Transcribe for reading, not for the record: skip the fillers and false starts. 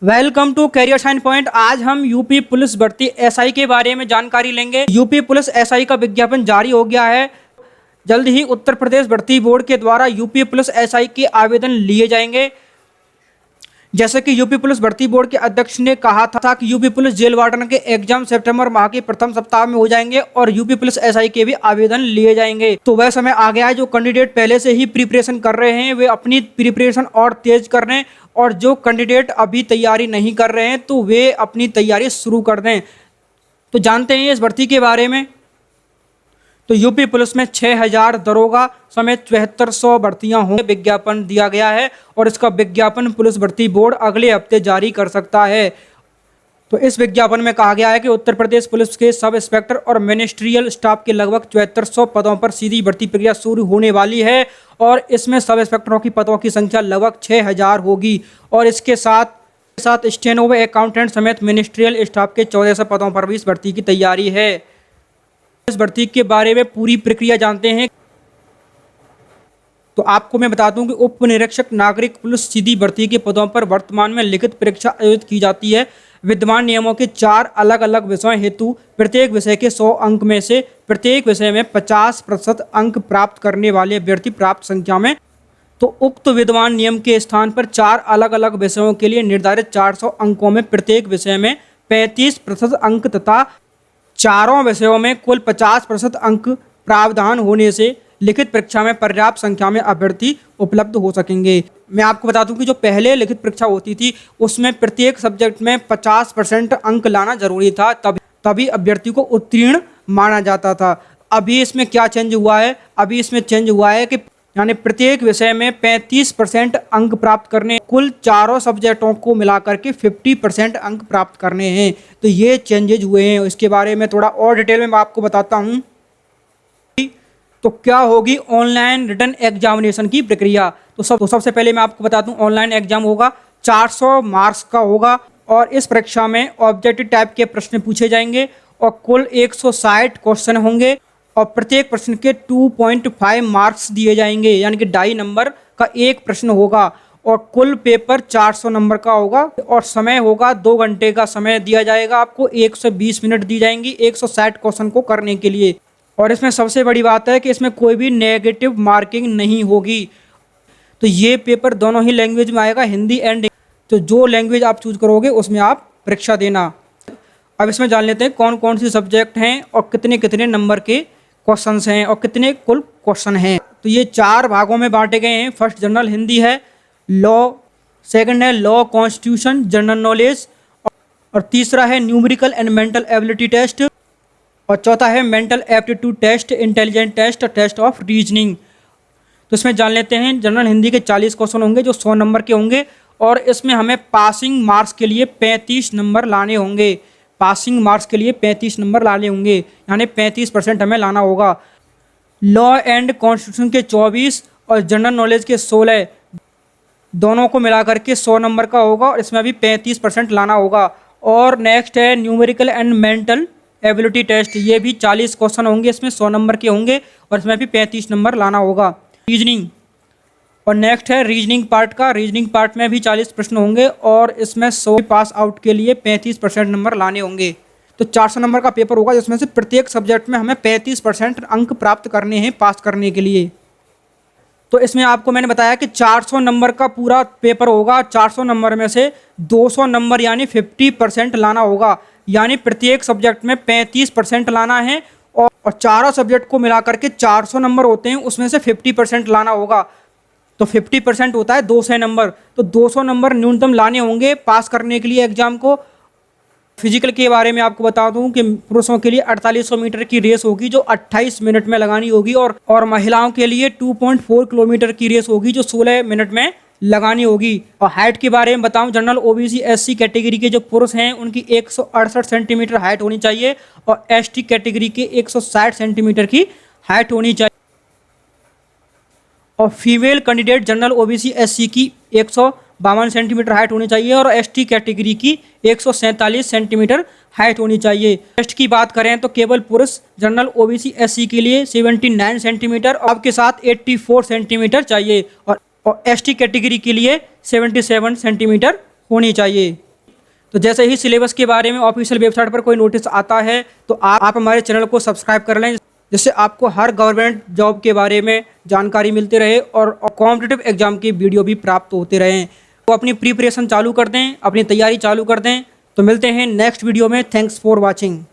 Welcome to career sign point. आज हम UP police भर्ती एसआई के बारे में जानकारी लेंगे। यूपी पुलिस एसआई का विज्ञापन जारी हो गया है। जल्द ही उत्तर प्रदेश भर्ती बोर्ड के द्वारा यूपी पुलिस एसआई के आवेदन लिए जाएंगे। जैसे कि यूपी पुलिस भर्ती बोर्ड के अध्यक्ष ने कहा था कि यूपी पुलिस जेल वार्डन के एग्जाम सितंबर माह के प्रथम सप्ताह में हो जाएंगे और यूपी पुलिस एसआई के भी आवेदन लिए जाएंगे। तो वह समय आ गया है। जो कैंडिडेट पहले से ही प्रिपरेशन कर रहे हैं वे अपनी प्रिपरेशन और तेज कर रहे हैं, और जो कैंडिडेट अभी तैयारी नहीं कर रहे हैं तो वे अपनी तैयारी शुरू कर दें। तो जानते हैं इस भर्ती के बारे में। तो यूपी पुलिस में 6000 दरोगा समेत 7400 भर्तियां होंगी, विज्ञापन दिया गया है और इसका विज्ञापन पुलिस भर्ती बोर्ड अगले हफ्ते जारी कर सकता है। तो इस विज्ञापन में कहा गया है कि उत्तर प्रदेश पुलिस के सब इंस्पेक्टर और मिनिस्ट्रियल स्टाफ के लगभग 7400 पदों पर सीधी भर्ती प्रक्रिया शुरू होने वाली है और इसमें सब इंस्पेक्टरों की पदों की संख्या लगभग 6000 होगी और इसके साथ स्टेनोवे अकाउंटेंट समेत मिनिस्ट्रियल स्टाफ के 1400 पदों पर भी इस भर्ती की तैयारी है। इस भर्ती के बारे में पूरी प्रक्रिया जानते हैं। तो आपको मैं बता दूं कि उप निरीक्षक नागरिक पुलिस सीधी भर्ती के पदों पर वर्तमान में लिखित परीक्षा आयोजित की जाती है। विद्यमान नियमों के 4 अलग अलग विषयों हेतु प्रत्येक विषय के 100 अंक में से प्रत्येक विषय में 50% अंक प्राप्त करने वाले अभ्यर्थी प्राप्त संख्या में, तो उक्त विद्यमान नियम के स्थान पर 4 अलग अलग विषयों के लिए निर्धारित 400 अंकों में प्रत्येक विषय में 35% अंक तथा चारों विषयों में कुल 50% अंक प्रावधान होने से लिखित परीक्षा में पर्याप्त संख्या में अभ्यर्थी उपलब्ध हो सकेंगे। मैं आपको बता दूं कि जो पहले लिखित परीक्षा होती थी उसमें प्रत्येक सब्जेक्ट में 50% अंक लाना जरूरी था, तभी अभ्यर्थी को उत्तीर्ण माना जाता था। अभी इसमें क्या चेंज हुआ है? अभी इसमें चेंज हुआ है कि यानी प्रत्येक विषय में 35% अंक प्राप्त करने, कुल चारों सब्जेक्टों को मिलाकर के 50% अंक प्राप्त करने हैं। तो ये चेंजेज हुए हैं। इसके बारे में थोड़ा और डिटेल में मैं आपको बताता हूँ। तो क्या होगी ऑनलाइन रिटन एग्जामिनेशन की प्रक्रिया? तो सबसे पहले मैं आपको बता दूं, ऑनलाइन एग्जाम होगा, 400 मार्क्स का होगा और इस परीक्षा में ऑब्जेक्टिव टाइप के प्रश्न पूछे जाएंगे और कुल 160 क्वेश्चन होंगे और प्रत्येक प्रश्न के 2.5 मार्क्स दिए जाएंगे, यानी कि 2.5 नंबर का एक प्रश्न होगा और कुल पेपर 400 नंबर का होगा और समय होगा 2 घंटे का समय दिया जाएगा आपको। 120 मिनट दी जाएंगी 160 क्वेश्चन को करने के लिए। और इसमें सबसे बड़ी बात है कि इसमें कोई भी नेगेटिव मार्किंग नहीं होगी। तो ये पेपर दोनों ही लैंग्वेज में आएगा, हिंदी एंड। तो जो लैंग्वेज आप चूज करोगे उसमें आप परीक्षा देना। अब इसमें जान लेते हैं कौन कौन सी सब्जेक्ट हैं और कितने कितने नंबर के क्वेश्चंस हैं और कितने कुल क्वेश्चन हैं। तो ये 4 भागों में बांटे गए हैं। फर्स्ट जनरल हिंदी है, लॉ, सेकंड है लॉ कॉन्स्टिट्यूशन जनरल नॉलेज, और तीसरा है numerical and mental ability test, और चौथा है mental aptitude test, intelligent test, test of reasoning. तो इसमें जान लेते हैं जनरल हिंदी के 40 क्वेश्चन होंगे जो 100 नंबर के होंगे और इसमें हमें पासिंग मार्क्स के लिए 35 नंबर लाने होंगे। पासिंग मार्क्स के लिए 35 नंबर लाने होंगे, यानी 35% हमें लाना होगा। लॉ एंड कॉन्स्टिट्यूशन के 24 और जनरल नॉलेज के 16, दोनों को मिलाकर के 100 नंबर का होगा और इसमें भी 35% लाना होगा। और नेक्स्ट है numerical and mental ability test, ये भी 40 क्वेश्चन होंगे, इसमें 100 नंबर के होंगे और इसमें भी 35 नंबर लाना होगा। रीजनिंग, और नेक्स्ट है रीजनिंग पार्ट का। रीजनिंग पार्ट में भी 40 प्रश्न होंगे और इसमें 100 पास आउट के लिए 35% नंबर लाने होंगे। तो 400 नंबर का पेपर होगा जिसमें से प्रत्येक सब्जेक्ट में हमें 35% अंक प्राप्त करने हैं पास करने के लिए। तो इसमें आपको मैंने बताया कि 400 नंबर का पूरा पेपर होगा। 400 नंबर में से 200 नंबर यानी 50% लाना होगा, यानी प्रत्येक सब्जेक्ट में 35% लाना है और चारों सब्जेक्ट को मिलाकर के 400 नंबर होते हैं, उसमें से 50% लाना होगा। तो 50% होता है 200 नंबर। तो 200 नंबर न्यूनतम लाने होंगे पास करने के लिए एग्जाम को। फिजिकल के बारे में आपको बता दूं कि पुरुषों के लिए 4800 मीटर की रेस होगी जो 28 मिनट में लगानी होगी और महिलाओं के लिए 2.4 किलोमीटर की रेस होगी जो 16 मिनट में लगानी होगी। और हाइट के बारे में बताऊं, जनरल ओबीसी एससी कैटेगरी के जो पुरुष हैं उनकी 168 सेंटीमीटर हाइट होनी चाहिए और एसटी कैटेगरी के 160 सेंटीमीटर की हाइट होनी चाहिए। और female candidate general OBC SC की 152 सेंटीमीटर हाइट होनी चाहिए और एसटी कैटेगरी की 147 सेंटीमीटर हाइट होनी चाहिए। चेस्ट की बात करें तो केवल पुरुष जनरल ओबीसी एससी के लिए 79 सेंटीमीटर और के साथ 84 सेंटीमीटर चाहिए और एसटी कैटेगरी के लिए 77 सेंटीमीटर होनी चाहिए। तो जैसे ही सिलेबस के बारे में ऑफिशियल वेबसाइट पर कोई नोटिस आता है तो आप हमारे चैनल को सब्सक्राइब कर लें, जिससे आपको हर गवर्नमेंट जॉब के बारे में जानकारी मिलती रहे और कॉम्पिटिटिव एग्जाम की वीडियो भी प्राप्त होते रहें। तो अपनी प्रिपरेशन चालू कर दें, अपनी तैयारी चालू कर दें। तो मिलते हैं नेक्स्ट वीडियो में। Thanks for watching.